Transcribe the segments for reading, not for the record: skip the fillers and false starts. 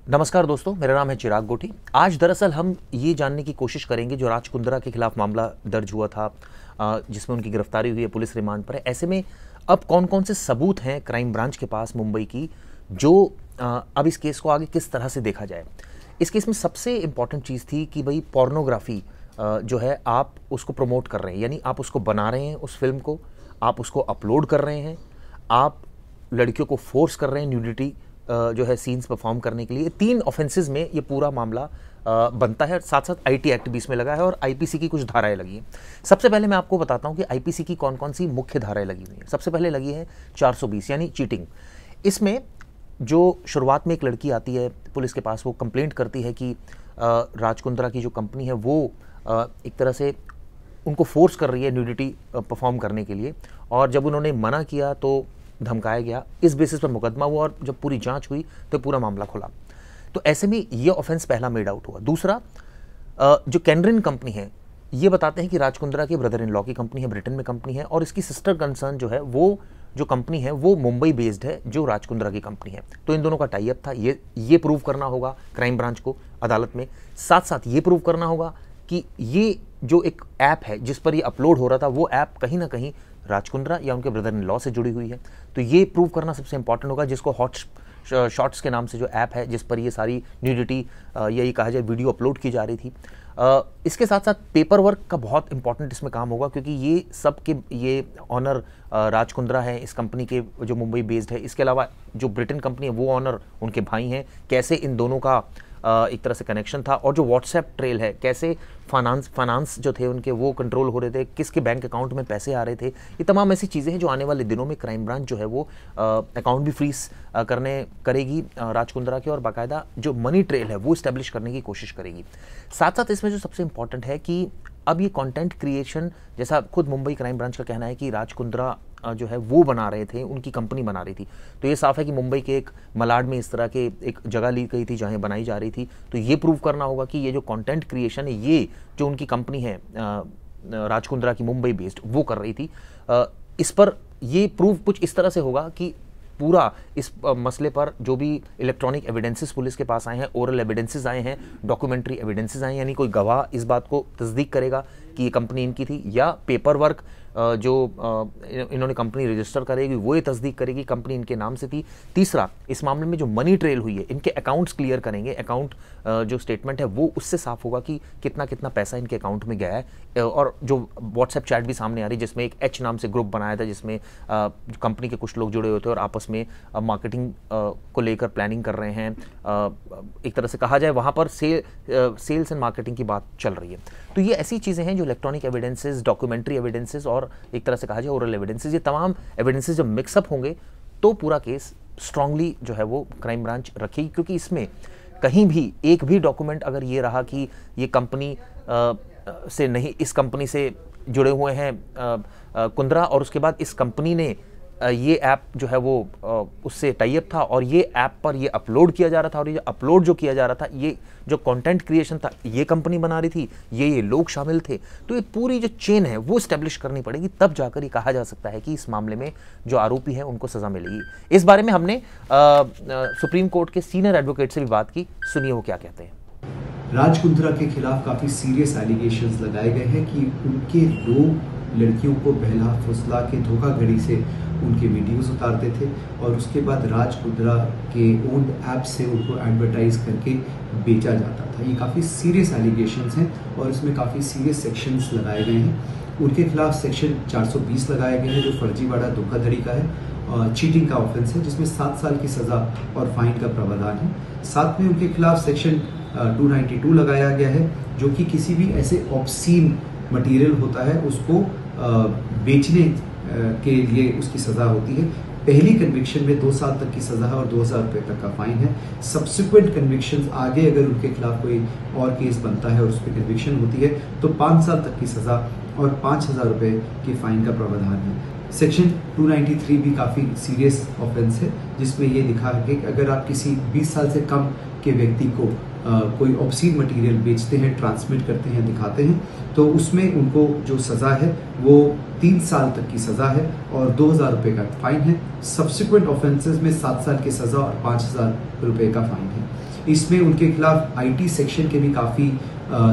नमस्कार दोस्तों, मेरा नाम है चिराग गोठी। आज दरअसल हम ये जानने की कोशिश करेंगे जो राज कुंद्रा के खिलाफ मामला दर्ज हुआ था, जिसमें उनकी गिरफ्तारी हुई है, पुलिस रिमांड पर है। ऐसे में अब कौन कौन से सबूत हैं क्राइम ब्रांच के पास मुंबई की, जो अब इस केस को आगे किस तरह से देखा जाए। इस केस में सबसे इम्पॉर्टेंट चीज़ थी कि भाई पोर्नोग्राफी जो है आप उसको प्रमोट कर रहे हैं, यानी आप उसको बना रहे हैं, उस फिल्म को आप उसको अपलोड कर रहे हैं, आप लड़कियों को फोर्स कर रहे हैं न्यूडिटी जो है सीन्स परफॉर्म करने के लिए। 3 ऑफेंसेस में ये पूरा मामला बनता है। साथ साथ आईटी एक्ट भी इसमें लगा है और आईपीसी की कुछ धाराएं लगी हैं। सबसे पहले मैं आपको बताता हूं कि आईपीसी की कौन कौन सी मुख्य धाराएं लगी हुई हैं। सबसे पहले लगी है 420 यानी चीटिंग। इसमें जो शुरुआत में एक लड़की आती है पुलिस के पास, वो कंप्लेंट करती है कि राज कुंद्रा की जो कंपनी है वो एक तरह से उनको फोर्स कर रही है न्यूडिटी परफॉर्म करने के लिए, और जब उन्होंने मना किया तो धमकाया गया। इस बेसिस पर मुकदमा हुआ और जब पूरी जांच हुई तो पूरा मामला खुला। तो ऐसे में ये ऑफेंस पहला मेड आउट हुआ। दूसरा, जो कैनरिन कंपनी है, ये बताते हैं कि राज कुंद्रा के ब्रदर इन लॉ की कंपनी है, ब्रिटेन में कंपनी है, और इसकी सिस्टर कंसर्न जो है वो जो कंपनी है वो मुंबई बेस्ड है, जो राज कुंद्रा की कंपनी है। तो इन दोनों का टाई अप था। ये प्रूव करना होगा क्राइम ब्रांच को अदालत में। साथ साथ ये प्रूव करना होगा कि ये जो एक ऐप है जिस पर ये अपलोड हो रहा था, वो ऐप कहीं ना कहीं राज कुंद्रा या उनके ब्रदर इन लॉ से जुड़ी हुई है। तो ये प्रूव करना सबसे इंपॉर्टेंट होगा, जिसको हॉट शॉट्स के नाम से जो ऐप है जिस पर ये सारी न्यूडिटी यही कहा जाए वीडियो अपलोड की जा रही थी। इसके साथ साथ पेपर वर्क का बहुत इंपॉर्टेंट इसमें काम होगा, क्योंकि ये सब के ये ऑनर राज कुंद्रा है इस कंपनी के जो मुंबई बेस्ड है। इसके अलावा जो ब्रिटेन कंपनी है वो ऑनर उनके भाई हैं। कैसे इन दोनों का एक तरह से कनेक्शन था, और जो व्हाट्सएप ट्रेल है, कैसे फाइनेंस जो थे उनके वो कंट्रोल हो रहे थे, किसके बैंक अकाउंट में पैसे आ रहे थे। ये तमाम ऐसी चीज़ें हैं जो आने वाले दिनों में क्राइम ब्रांच जो है वो अकाउंट भी फ्रीज करेगी राज कुंद्रा के, और बाकायदा जो मनी ट्रेल है वो इस्टेब्लिश करने की कोशिश करेगी। साथ साथ इसमें जो सबसे इंपॉर्टेंट है कि अब ये कंटेंट क्रिएशन, जैसा खुद मुंबई क्राइम ब्रांच का कहना है कि राज कुंद्रा जो है वो बना रहे थे, उनकी कंपनी बना रही थी। तो ये साफ है कि मुंबई के एक मलाड में इस तरह के एक जगह ली गई थी जहाँ बनाई जा रही थी। तो ये प्रूव करना होगा कि ये जो कंटेंट क्रिएशन है, ये जो उनकी कंपनी है राज कुंद्रा की मुंबई बेस्ड, वो कर रही थी। इस पर ये प्रूव कुछ इस तरह से होगा कि पूरा इस मसले पर जो भी इलेक्ट्रॉनिक एविडेंसेस पुलिस के पास आए हैं, ओरल एविडेंसेस आए हैं, डॉक्यूमेंट्री एविडेंसेस आए हैं, यानी कोई गवाह इस बात को तस्दीक करेगा कि ये कंपनी इनकी थी, या पेपर वर्क जो इन्होंने कंपनी रजिस्टर करेगी वो ये तस्दीक करेगी कंपनी इनके नाम से थी। तीसरा, इस मामले में जो मनी ट्रेल हुई है, इनके अकाउंट्स क्लियर करेंगे। अकाउंट जो स्टेटमेंट है वो उससे साफ होगा कि कितना कितना पैसा इनके अकाउंट में गया है। और जो व्हाट्सएप चैट भी सामने आ रही है जिसमें एक एच नाम से ग्रुप बनाया था, जिसमें कंपनी के कुछ लोग जुड़े हुए थे और आपस में मार्केटिंग को लेकर प्लानिंग कर रहे हैं। एक तरह से कहा जाए वहाँ पर सेल्स एंड मार्केटिंग की बात चल रही है। तो ये ऐसी चीज़ें हैं जो इलेक्ट्रॉनिक एविडेंसेस, डॉक्यूमेंट्री एविडेंसेस और एक तरह से कहा जाए ओरल एविडेंसेस, ये तमाम एविडेंसेस जब मिक्सअप होंगे तो पूरा केस स्ट्रांगली जो है वो क्राइम ब्रांच रखेगी। क्योंकि इसमें कहीं भी एक भी डॉक्यूमेंट अगर ये रहा कि ये कंपनी से नहीं, इस कंपनी से जुड़े हुए हैं कुंद्रा, और उसके बाद इस कंपनी ने ये ऐप जो है वो उससे टाई अप था और ये ऐप पर ये अपलोड किया जा रहा था, और ये अपलोड जो किया जा रहा था, ये जो कंटेंट क्रिएशन था, ये कंपनी बना रही थी, ये लोग शामिल थे। तो ये पूरी जो चेन है वो स्टैब्लिश करनी पड़ेगी, तब जाकर ये कहा जा सकता है कि इस मामले में जो आरोपी है उनको सजा मिलेगी। इस बारे में हमने सुप्रीम कोर्ट के सीनियर एडवोकेट से भी बात की। सुनिए वो क्या कहते हैं। राज कुंद्रा के खिलाफ काफी सीरियस एलिगेशंस लगाए गए हैं कि उनके लोग लड़कियों को बहला फुसला के धोखाधड़ी से उनके वीडियोस उतारते थे, और उसके बाद राज कुंद्रा के ओन ऐप से उनको एडवर्टाइज करके बेचा जाता था। ये काफ़ी सीरियस एलिगेशंस हैं और इसमें काफ़ी सीरियस सेक्शंस लगाए गए हैं। उनके खिलाफ सेक्शन 420 लगाया गया है जो फर्जीवाड़ा धोखाधड़ी का है, चीटिंग का ऑफेंस है, जिसमें 7 साल की सज़ा और फाइन का प्रावधान है। साथ में उनके खिलाफ सेक्शन 292 लगाया गया है, जो कि किसी भी ऐसे ऑब्सीन मटेरियल होता है उसको बेचने के लिए उसकी सज़ा होती है। पहली कन्विक्शन में 2 साल तक की सज़ा है और 2000 रुपये तक का फाइन है। सब्सिक्वेंट कन्विक्शन आगे अगर उनके खिलाफ कोई और केस बनता है और उस पर कन्विक्शन होती है तो 5 साल तक की सज़ा और 5000 रुपये के फाइन का प्रावधान है। सेक्शन 293 भी काफ़ी सीरियस ऑफेंस है, जिसमें ये लिखा है कि अगर आप किसी 20 साल से कम के व्यक्ति को कोई ऑब्सीन मटेरियल बेचते हैं, ट्रांसमिट करते हैं, दिखाते हैं, तो उसमें उनको जो सज़ा है वो 3 साल तक की सज़ा है और 2000 रुपये का फाइन है। सब्सिक्वेंट ऑफेंसेस में 7 साल की सज़ा और 5000 रुपये का फाइन है। इसमें उनके खिलाफ आईटी सेक्शन के भी काफ़ी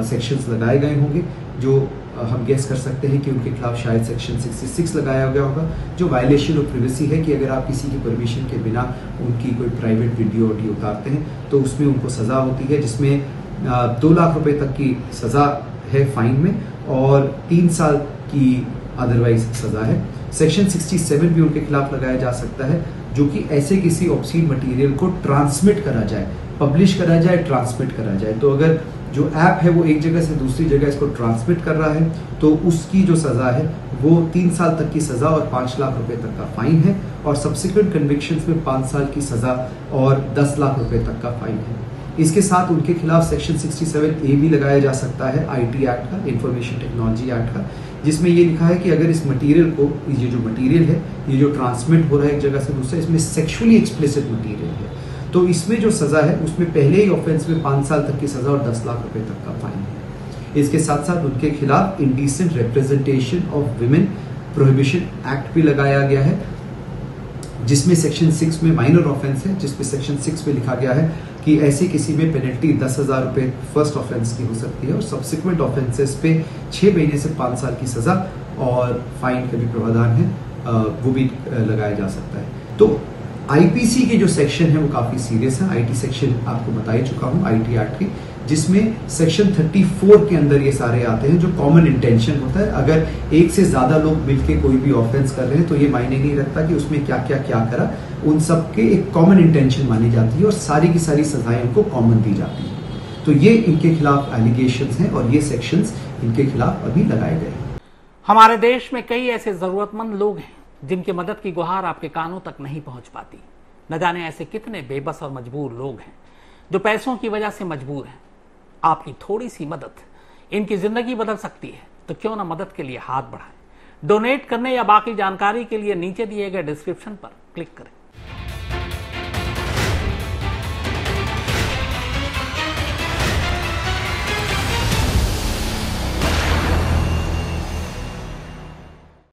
सेक्शंस लगाए गए होंगे, जो हम गेस कर सकते हैं कि उनके खिलाफ शायद सेक्शन 66 लगाया गया होगा, जो वायलेशन ऑफ प्राइवेसी है कि अगर आप किसी की परमिशन के बिना उनकी कोई प्राइवेट वीडियो ऑडियो उतारते हैं तो उसमें उनको सज़ा होती है, जिसमें 2 लाख रुपए तक की सज़ा है फाइन में और 3 साल की अदरवाइज सज़ा है। सेक्शन 67 भी उनके खिलाफ लगाया जा सकता है, जो कि ऐसे किसी ऑब्सीन मटेरियल को ट्रांसमिट करा जाए, पब्लिश करा जाए, ट्रांसमिट करा जाए। तो अगर जो ऐप है वो एक जगह से दूसरी जगह इसको ट्रांसमिट कर रहा है तो उसकी जो सज़ा है वो 3 साल तक की सज़ा और 5 लाख रुपए तक का फाइन है, और सब्सिक्वेंट कन्विक्शंस में 5 साल की सज़ा और 10 लाख रुपए तक का फाइन है। इसके साथ उनके खिलाफ सेक्शन 67A भी लगाया जा सकता है आईटी एक्ट का, इंफॉर्मेशन टेक्नोलॉजी एक्ट का, जिसमें ये लिखा है कि अगर इस मटेरियल को, ये जो मटेरियल है, ये जो ट्रांसमिट हो रहा है एक जगह से दूसरे, इसमें सेक्सुअली एक्सप्लिसिट मटेरियल है तो इसमें जो सज़ा है उसमें पहले ही ऑफेंस में 5 साल तक की सज़ा और 10 लाख रुपए तक का फाइन है। इसके साथ साथ उनके खिलाफ indecent representation of women prohibition act भी लगाया गया है, जिसमें सेक्शन 6 में माइनर ऑफेंस है, जिसमें सेक्शन 6 में लिखा गया है कि ऐसे किसी में पेनल्टी 10,000 रुपए फर्स्ट ऑफेंस की हो सकती है और सब्सिक्वेंट ऑफेंसेस पे 6 महीने से 5 साल की सज़ा और फाइन का भी प्रावधान है, वो भी लगाया जा सकता है। तो आईपीसी के जो सेक्शन है वो काफी सीरियस है। आईटी सेक्शन आपको बता ही चुका हूँ आईटी एक्ट की, जिसमें सेक्शन 34 के अंदर ये सारे आते हैं, जो कॉमन इंटेंशन होता है। अगर एक से ज्यादा लोग मिलकर कोई भी ऑफेंस कर रहे हैं तो ये मायने नहीं रखता कि उसमें क्या करा, उन सबके एक कॉमन इंटेंशन मानी जाती है और सारी की सारी सजाएं उनको कॉमन दी जाती है। तो ये इनके खिलाफ एलिगेशंस हैं और ये सेक्शंस इनके खिलाफ अभी लगाए गए हैं। हमारे देश में कई ऐसे जरूरतमंद लोग हैं जिनकी मदद की गुहार आपके कानों तक नहीं पहुंच पाती। न जाने ऐसे कितने बेबस और मजबूर लोग हैं जो पैसों की वजह से मजबूर हैं। आपकी थोड़ी सी मदद इनकी जिंदगी बदल सकती है, तो क्यों ना मदद के लिए हाथ बढ़ाएं। डोनेट करने या बाकी जानकारी के लिए नीचे दिए गए डिस्क्रिप्शन पर क्लिक करें।